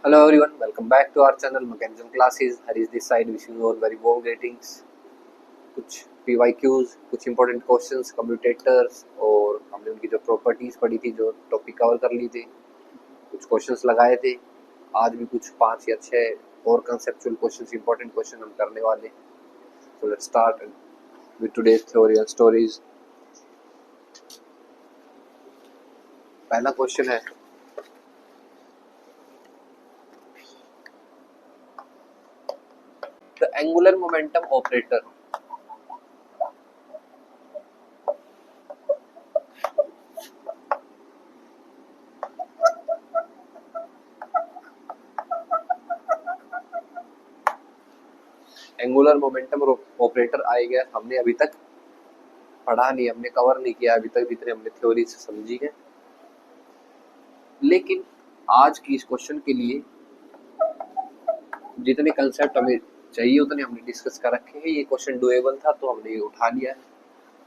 Hello everyone, welcome back to our channel Mechanism Classes. Harish this side wishing you all very warm greetings. कुछ PYQs, कुछ important questions, commutators और हमने उनकी जो properties पढ़ी थी, जो टॉपिक कवर कर ली थी, कुछ क्वेश्चंस लगाए थे. आज भी कुछ 5 या 6 और कंसेप्चुअल क्वेश्चंस, इंपॉर्टेंट क्वेश्चन हम करने वाले. So let's start with today's theory and stories. पहला क्वेश्चन है, the angular momentum operator angular momentum operator आएगा. हमने अभी तक पढ़ा नहीं, हमने कवर नहीं किया अभी तक, जितने हमने थ्योरी से समझी है. लेकिन आज की इस क्वेश्चन के लिए जितने कंसेप्ट हमें चाहिए उतने हमने डिस्कस कर रखे हैं. ये क्वेश्चन डुएबल था तो हमने ये उठा लिया है.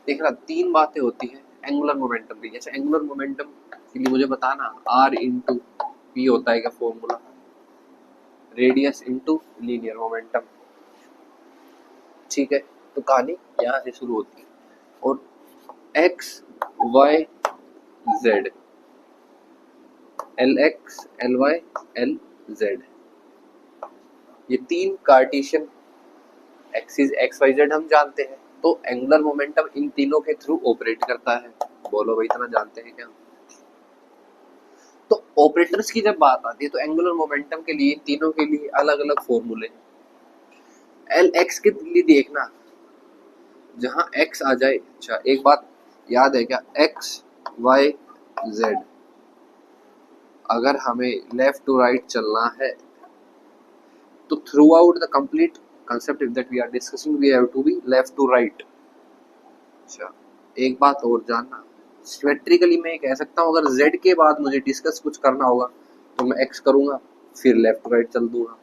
देखना, 3 बातें होती है एंगुलर मोमेंटम की. जैसे एंगुलर मोमेंटम के लिए मुझे बताना r इंटू पी होता है क्या formula, radius into linear momentum. ठीक है, तो कहानी यहाँ से शुरू होती है. और X Y Z, L X L Y L Z, ये 3 Cartesian axis X Y Z हम जानते हैं. तो एंगुलर मोमेंटम इन तीनों के थ्रू ऑपरेट करता है. बोलो भाई, इतना जानते हैं क्या? तो ऑपरेटर्स की जब बात आती है तो एंगुलर मोमेंटम के लिए तीनों के लिए अलग अलग फॉर्मूले. एल एक्स के लिए देखना, जहां एक्स आ जाए. अच्छा, एक बात याद है क्या, एक्स वाई जेड, अगर हमें लेफ्ट टू राइट चलना है तो through out the complete concept that we are discussing we have to be left to right. अच्छा, एक बात और जानना, सिमेट्रिकली मैं कह सकता हूँ अगर z के बाद मुझे डिस्कस कुछ करना होगा तो मैं x करूंगा, फिर लेफ्ट टू राइट चल दूंगा.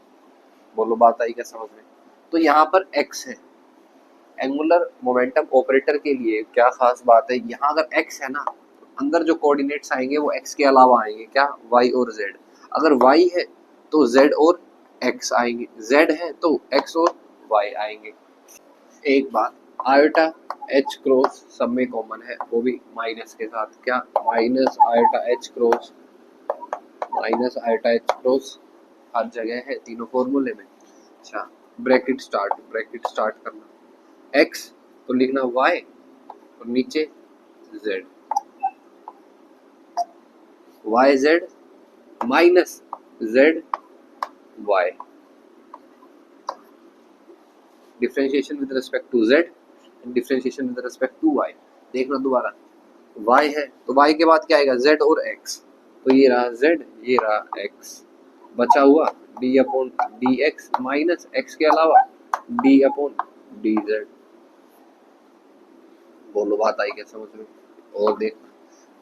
बोलो, बात आई क्या समझ में? तो यहाँ पर x है. एंगुलर मोमेंटम ऑपरेटर के लिए क्या खास बात है, यहाँ अगर x है ना, अंदर जो कोऑर्डिनेट्स आएंगे वो x के अलावा आएंगे. क्या? y और z. अगर y है तो z और x आएंगे, z है तो x और y आएंगे. एक बात, आयोटा h क्रॉस सब में कॉमन है, वो भी माइनस के साथ. क्या? Minus iota h cross, minus iota h cross हर जगह है तीनों फॉर्मूले में. अच्छा, ब्रैकेट स्टार्ट करना. x तो लिखना y और नीचे z, yz minus z y, differentiation with respect to z and differentiation with respect to y. देखना दोबारा, y है तो y के बाद क्या आएगा, z और x. तो ये रहा z, ये रहा x, बचा हुआ d upon dx minus x के अलावा d अपॉन dz. बोलो, बात आई क्या समझ में? और देखना,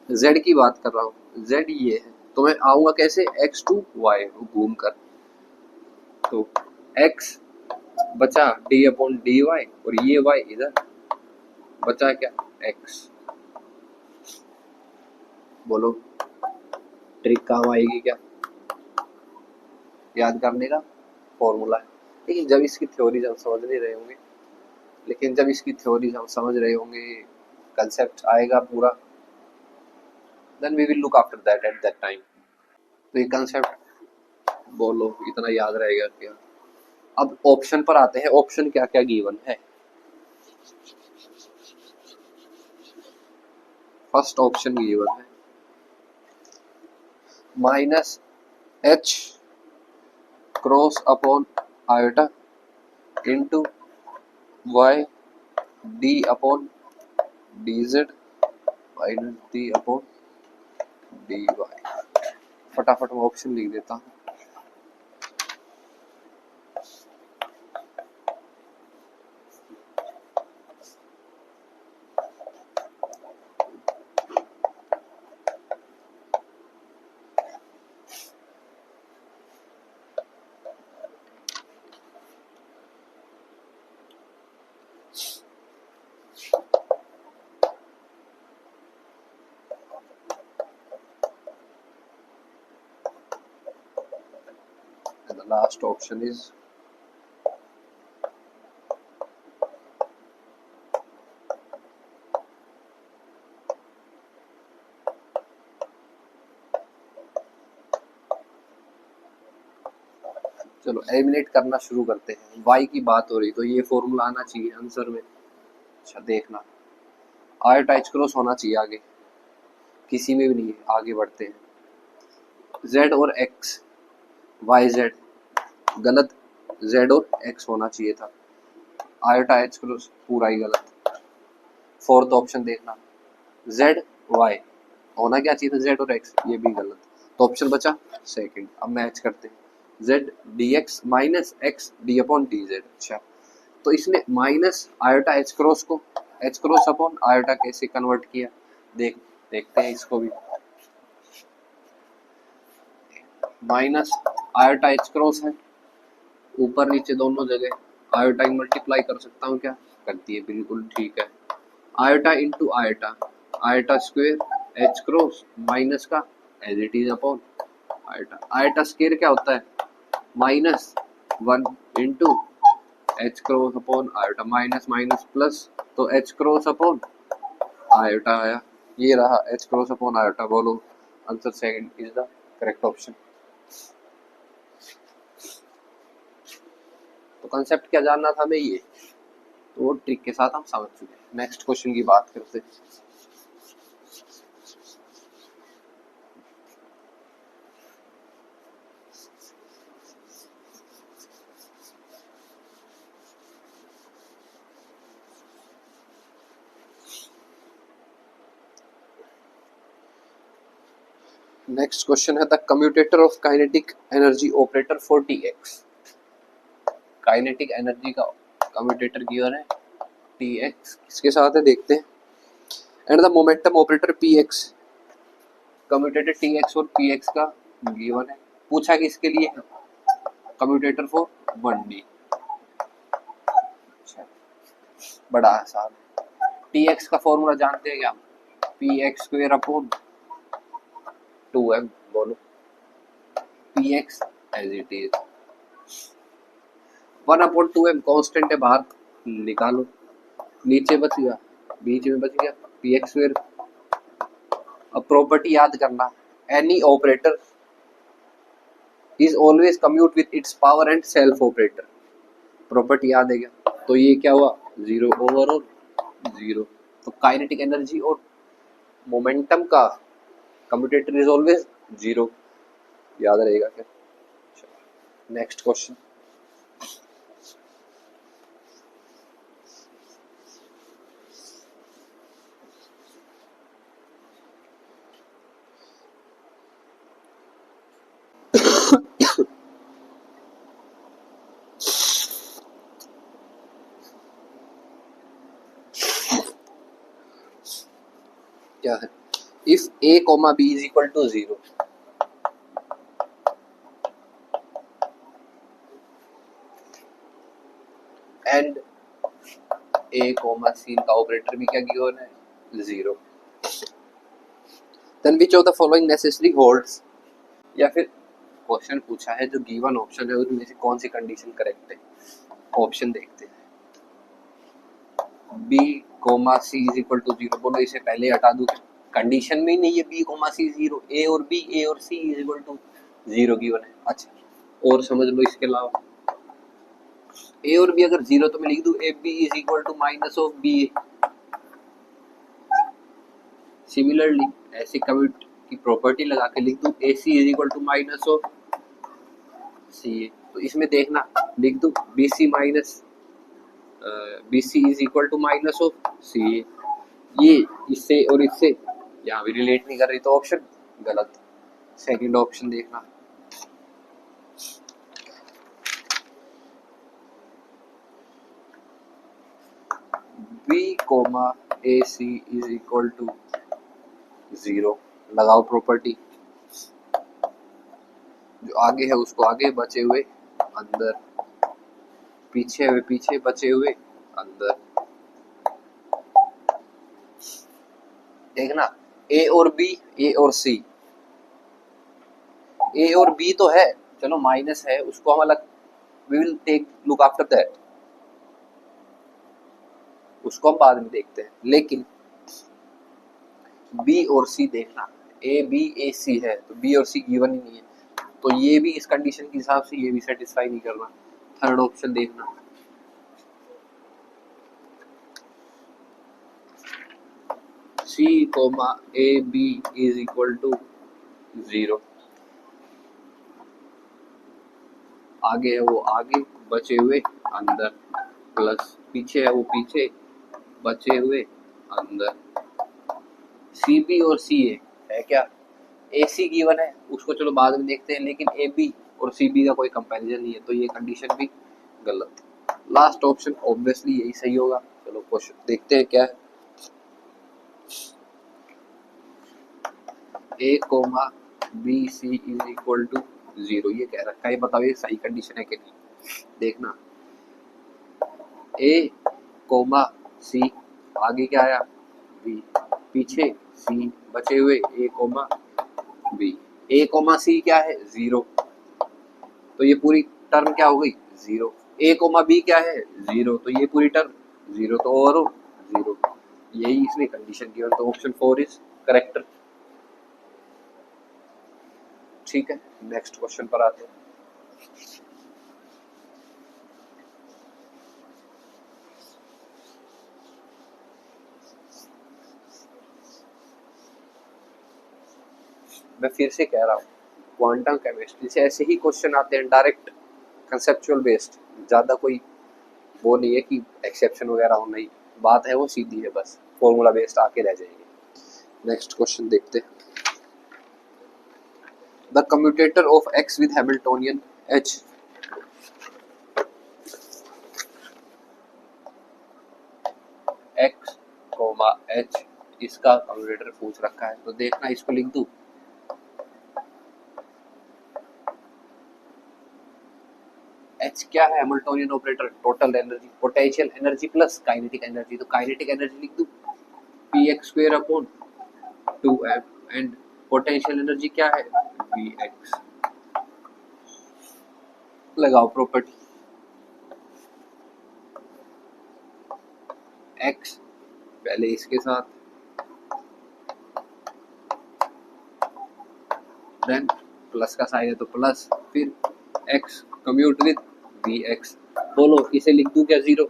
z की बात कर रहा हूँ, z ये है तो मैं आऊंगा कैसे, x टू y घूम कर. तो x बचा d अपॉन dy और ये y इधर, बचा क्या, x. बोलो, ट्रिक काम आएगी क्या? याद करने का फॉर्मूला है. लेकिन जब इसकी थ्योरीज हम समझ नहीं रहे होंगे, कंसेप्ट आएगा पूरा, then we will look after that at that time. तो ये कंसेप्ट बोलो, इतना याद रहेगा क्या? अब ऑप्शन पर आते हैं. ऑप्शन क्या क्या गिवन है. फर्स्ट ऑप्शन गिवन है minus h cross upon iota into y d upon dz minus d upon dy. फटाफट मैं ऑप्शन लिख देता हूँ. The last option is चलो एलिमिनेट करना शुरू करते हैं। y की बात हो रही तो ये फॉर्मूला आना चाहिए आंसर में। अच्छा देखना, आयोटा एच क्रॉस होना चाहिए आगे, किसी में भी नहीं है। आगे बढ़ते हैं, z और x, y z गलत, z और x होना चाहिए था। आयोटा एच क्रॉस पूरा ही गलत। फोर्थ ऑप्शन देखना, z y होना क्या चाहिए था, z और x, ये भी गलत। तो ऑप्शन बचा सेकंड। अब मैच करते हैं, z dx minus x d upon dz। अच्छा तो इसने माइनस आयोटा एच क्रॉस को एच क्रॉस अपॉन आयोटा कैसे कन्वर्ट किया, देखते हैं इसको भी। माइनस आयोटा एच क्रॉस है, ऊपर नीचे दोनों जगह आयोटा मल्टीप्लाई कर सकता हूँ क्या, करती है, बिल्कुल ठीक है। Iota into iota, iota square h cross minus का as it is upon iota. Iota square क्या होता है, minus 1 into h cross upon iota, minus minus plus, तो एच क्रॉस अपॉन आयोटा आया। ये रहा एच क्रॉस अपॉन आयोटा। बोलो answer second is the correct option. तो कंसेप्ट क्या जानना था हमें, ये तो वो ट्रिक के साथ हम समझ चुके हैं। नेक्स्ट क्वेश्चन की बात करते हैं। नेक्स्ट क्वेश्चन है the commutator of kinetic energy operator for Tx। Kinetic energy का कम्यूटेटर गिवन है Tx, किसके साथ है देखते हैं। And the momentum operator Px, commutator Tx और Px का गिवन है। पूछा कि इसके लिए कम्यूटेटर फॉर 1D। अच्छा बड़ा आसान है। Tx का फॉर्मूला जानते हैं क्या, Px स्क्वायर अपॉन 2m। बोलो Px as it is 1 upon 2m constant है, बाहर निकालो, नीचे बच गया, बीच में बच गया Px स्क्वायर। अब प्रॉपर्टी याद करना, any operator is always commute with its power and self operator. Property याद है क्या, तो ये क्या हुआ, 0 ओवर और 0। तो काइनेटिक एनर्जी और मोमेंटम का कम्यूटेटर इज ऑलवेज 0, याद रहेगा क्या। नेक्स्ट क्वेश्चन, क्या है, if a, b is equal to 0 and a, c का ऑपरेटर भी क्या गिवन है, 0, then which of the following necessary holds. या फिर क्वेश्चन पूछा है जो गिवन ऑप्शन है उनमें से कौन सी कंडीशन करेक्ट है। ऑप्शन देखते हैं, b, c is equal to 0। बोलो इसे पहले हटा दूं, कंडीशन में ही नहीं है b, c 0, a और b, a और c is equal to 0 given है। अच्छा और समझ लो इसके अलावा, a और b अगर 0 तो मैं लिख दूं ab is equal to minus of ba। Similarly ऐसे कम्यूट की प्रॉपर्टी लगा के लिख दूं ac is equal to minus of ca। तो इसमें देखना लिख दूं bc minus BC is equal to minus of CA। ये इससे और इससे यहाँ भी रिलेट नहीं कर रही, तो ऑप्शन गलत। सेकंड ऑप्शन देखना, B, AC is equal to 0। लगाओ प्रॉपर्टी, जो आगे है उसको आगे, बचे हुए अंदर, पीछे हुए पीछे, बचे हुए अंदर। देखना A और B, A और C, A और B तो है चलो माइनस है उसको हम अलग, we will take look after that, उसको हम बाद में देखते हैं। लेकिन बी और सी देखना, ए बी ए सी है तो बी और सी गिवन ही नहीं है, तो ये भी इस कंडीशन के हिसाब से ये भी सेटिस्फाई नहीं करना। थर्ड ऑप्शन देखना, C comma A B is equal to 0, आगे है वो आगे, बचे हुए अंदर, प्लस पीछे है वो पीछे, बचे हुए अंदर। सी बी और सी ए है क्या, ए सी गिवन है उसको चलो बाद में देखते हैं, लेकिन ए बी और सी बी का कोई कंपैरिजन नहीं है, तो ये कंडीशन भी गलत। लास्ट ऑप्शन ऑब्वियसली यही सही होगा। चलो क्वेश्चन देखते हैं क्या है। A comma B C is equal to 0 ये कह रखा है, बताओ ये सही कंडीशन है कि नहीं। देखना, ए कोमा सी, आगे क्या आया बी, पीछे सी, बचे हुए ए कोमा बी। ए कोमा सी क्या है 0, तो ये पूरी टर्म क्या हो गई 0। ए कोमा बी क्या है 0, तो ये पूरी टर्म 0, तो और 0, यही इसमें कंडीशन गिवन, तो ऑप्शन 4 इज करेक्ट। ठीक है, नेक्स्ट क्वेश्चन पर आते हैं। मैं फिर से कह रहा हूँ, क्वांटम केमिस्ट्री से ऐसे ही क्वेश्चन आते हैं डायरेक्ट कंसेप्चुअल बेस्ड, ज़्यादा कोई वो नहीं है कि एक्सेप्शन वगैरह हो, नहीं, बात है वो सीधी है, बस फॉर्मूला बेस्ड आके रह जाएंगे। नेक्स्ट क्वेश्चन देखते हैं। The commutator of x with Hamiltonian h, x comma h इसका कम्यूटेटर पूछ रखा है, तो देखना इसको लिख दूं, H क्या है Hamiltonian operator, total energy, potential energy plus kinetic energy, तो काइनेटिक एनर्जी लिख दूं px² upon 2m, and potential energy क्या है Vx। लगाओ प्रॉपर्टी, x पहले इसके साथ, देन प्लस का साइन है तो प्लस, फिर x कम्यूट विद Vx, बोलो इसे लिख दूं क्या 0।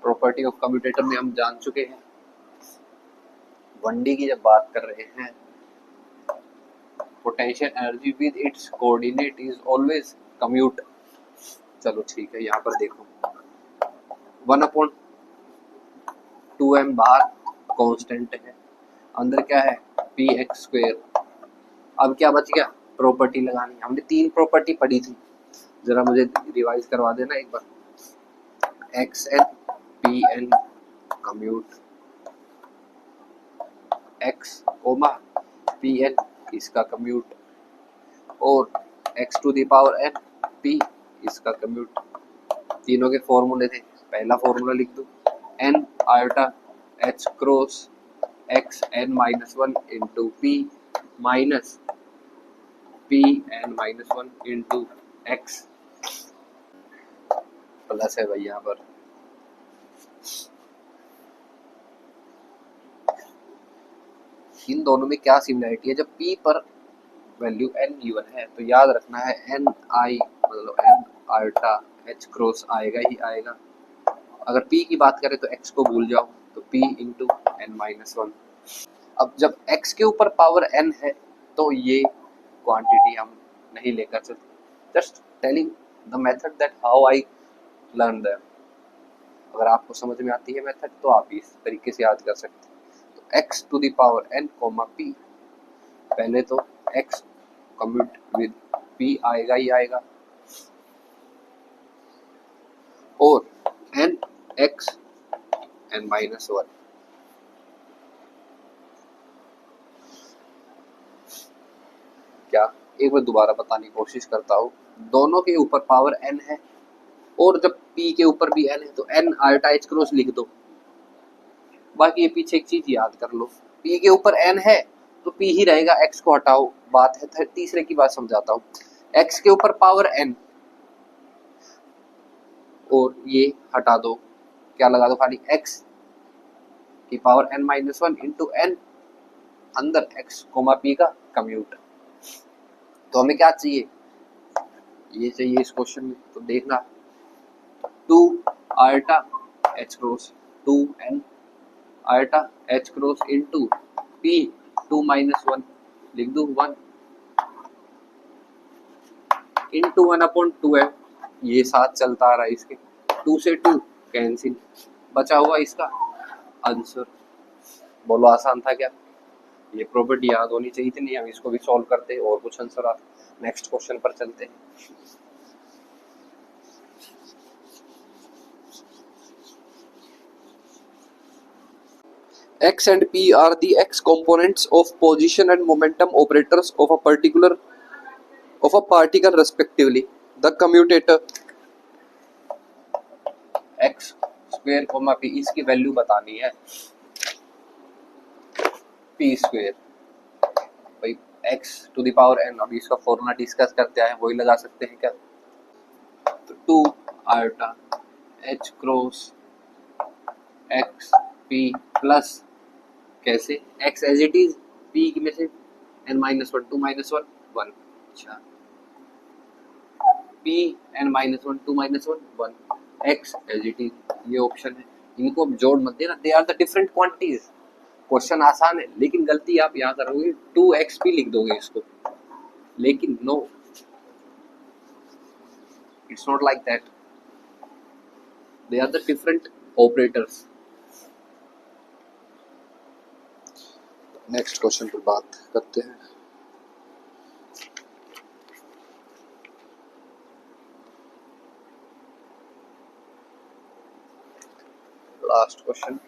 प्रॉपर्टी ऑफ कम्यूटेटर में हम जान चुके हैं, 1D की जब बात कर रहे हैं, potential energy with its coordinate is always commute. चलो ठीक है, यहाँ पर देखो 1/2m बाहर कांस्टेंट है, अंदर क्या है px²। अब क्या बच गया, प्रॉपर्टी लगानी, हमने 3 प्रॉपर्टी पढ़ी थी, जरा मुझे रिवाइज करवा देना एक बार। xn pn commute, x comma pn इसका कम्यूट, और x to the power n p इसका कम्यूट। तीनों के फॉर्मूले थे, पहला फॉर्मूला लिख दूं n iota h cross x n-1 into p minus p n-1 into x, plus है भाई यहाँ पर। इन दोनों में क्या सिमिलरिटी है, जब p पर वैल्यू n गिवन है तो याद रखना है n i मतलब n आयोटा h क्रॉस आएगा ही आएगा। अगर p की बात करें तो x को भूल जाओ, तो p इंटू n-1। अब जब x के ऊपर पावर n है तो ये क्वांटिटी हम नहीं लेकर चलते, just telling the method that how I learn them. अगर आपको समझ में आती है मेथड तो आप इस तरीके से याद कर सकते हैं। तो x to the power n comma p, पहले तो x कम्यूट विद p आएगा ही आएगा, और n x n-1। क्या, एक बार दोबारा बताने की कोशिश करता हूँ, दोनों के ऊपर पावर n है, और जब p के ऊपर भी n है तो n आयोटा h क्रॉस लिख दो। बाकी ये पीछे एक चीज याद कर लो, p के ऊपर n है तो p ही रहेगा, x को हटाओ। बात है तीसरे की बात समझाता हूँ, x के ऊपर पावर n और ये हटा दो, क्या लगा दो खाली x की power n minus one into n, अंदर x कोमा p का कम्यूट। तो हमें क्या चाहिए, ये चाहिए इस क्वेश्चन में। तो देखना 2 eta h cross 2n eta h cross into p 2 minus one, लिख दू 1 इंटू 1/2f, ये साथ चलता आ रहा है इसके, 2 से 2 कैंसिल, बचा हुआ इसका आंसर। बोलो आसान था क्या? ये प्रॉपर्टी याद होनी चाहिए थी। नहीं, हम इसको भी सॉल्व करते हैं और कुछ आंसर आते। नेक्स्ट क्वेश्चन पर चलते हैं। X and P are the X components of position and momentum operators of a particle respectively. The commutator x square comma p, इसकी वैल्यू बतानी है p स्क्वायर, भाई x to the power n। अभी इसका formula discuss करते हैं, वही लगा सकते हैं क्या? तो 2 iota h cross x p plus, कैसे x as it is, p में से n minus one 2 minus one 1, अच्छा p n minus one 2 minus one 1, x as it is, ये ऑप्शन है। इनको जोड़ मत देना, they are the different quantities. Question आसान है लेकिन गलती आप यहाँ करोगे 2x भी लिख दोगे इसको, लेकिन no, it's not like that, they are the different operators. Next question पर बात करते हैं। Last question,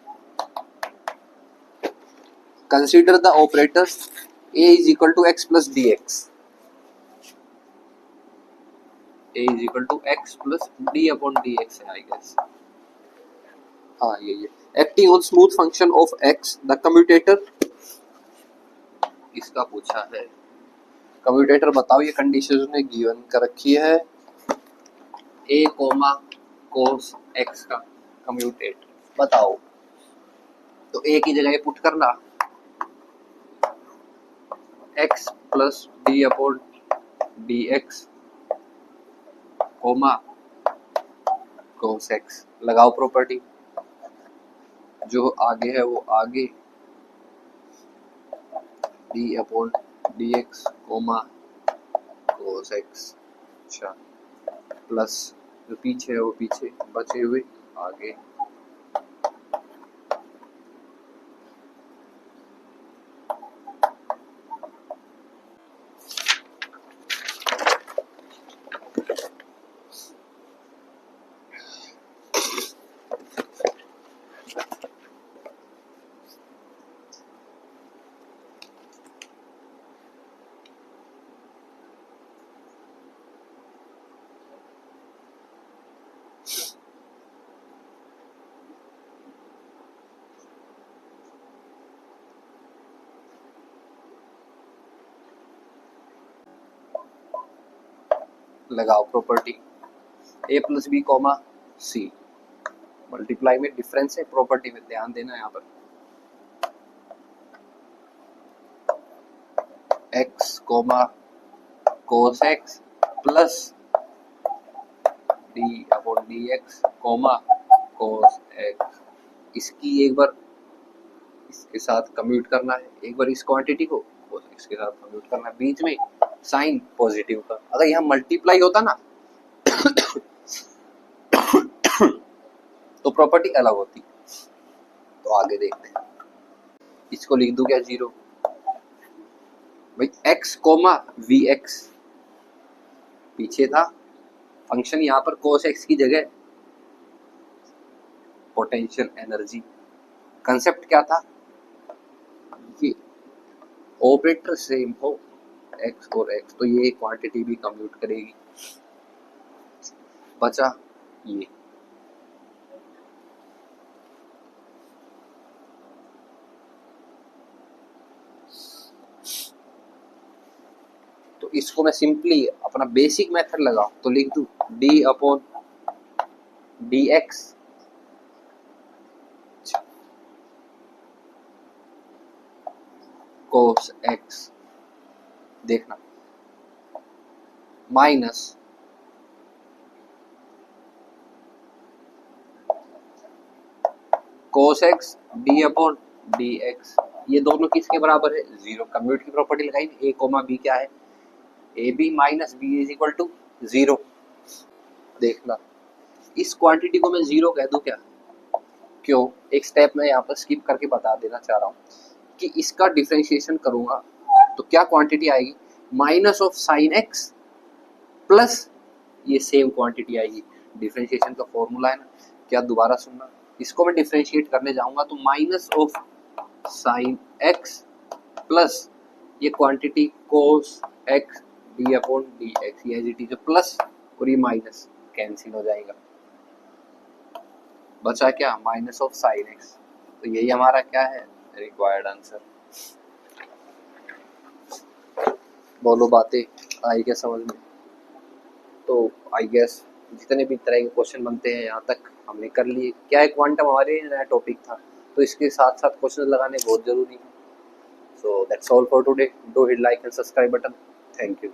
consider the operators a is equal to x plus dx, a is equal to x plus d upon dx है, I guess। हाँ ये acting on smooth function of x, the commutator, इसका पूछा है। Commutator बताओ, ये condition उसने given कर रखी है, a कोमा cos x का कम्यूटेट बताओ। तो a की जगह पुट करना x plus D upon D X comma cos x, लगाओ प्रॉपर्टी, जो आगे है वो आगे, D upon D X comma cos x, अच्छा प्लस जो पीछे है वो पीछे, बचे हुए आगे। लगाओ property, a plus B comma C, multiply में डिफरेंस है, प्रॉपर्टी में ध्यान देना। यहाँ पर x comma cos x plus D upon D X comma cos x, इसकी एक बार इसके साथ कम्यूट करना है, एक बार इस क्वांटिटी को cos x के साथ कम्यूट करना है, बीच में साइन पॉजिटिव का। अगर यहाँ मल्टीप्लाई होता ना तो प्रॉपर्टी अलग होती। तो आगे देखते हैं, इसको लिख दूं क्या 0, भाई x कोमा वी एक्स, पीछे था फंक्शन, यहाँ पर cos x की जगह पोटेंशियल एनर्जी। कंसेप्ट क्या था, ये ऑपरेटर सेम हो x और x, तो ये क्वांटिटी भी कम्यूट करेगी। बचा ये, तो इसको मैं सिंपली अपना बेसिक मेथड लगाऊं तो लिख दूं d upon D x cos x, देखना, minus cos x d upon D x. ये दोनों किसके बराबर है? जीरो। कम्यूट की प्रॉपर्टी लगाई, ए कोमा बी क्या है? A B minus B is equal to zero. देखना, इस क्वांटिटी को मैं जीरो कह दूं क्या? क्यों? एक स्टेप मैं यहाँ पर स्किप करके बता देना चाह रहा हूँ कि इसका डिफरेंशिएशन करूंगा तो क्या क्वांटिटी आएगी? Minus of sine x plus ये सेम क्वांटिटी आएगी। डिफरेंशिएशन का फॉर्मूला है ना, क्या दोबारा सुनना। इसको मैं डिफरेंशिएट करने जाऊंगा तो minus of sine x plus ये quantity cos x d upon D x, ये इट इज प्लस और ये माइनस कैंसिल हो जाएगा। बचा क्या? Minus of sine x. तो यही हमारा क्या है? Required answer. बोलो, बातें आई क्या समझ में? तो आई गेस जितने भी तरह के क्वेश्चन बनते हैं यहाँ तक हमने कर लिए। क्या है, क्वांटम हमारे नया टॉपिक था तो इसके साथ साथ क्वेश्चन लगाने बहुत जरूरी है। So that's all for today. Do hit like and subscribe button. Thank you.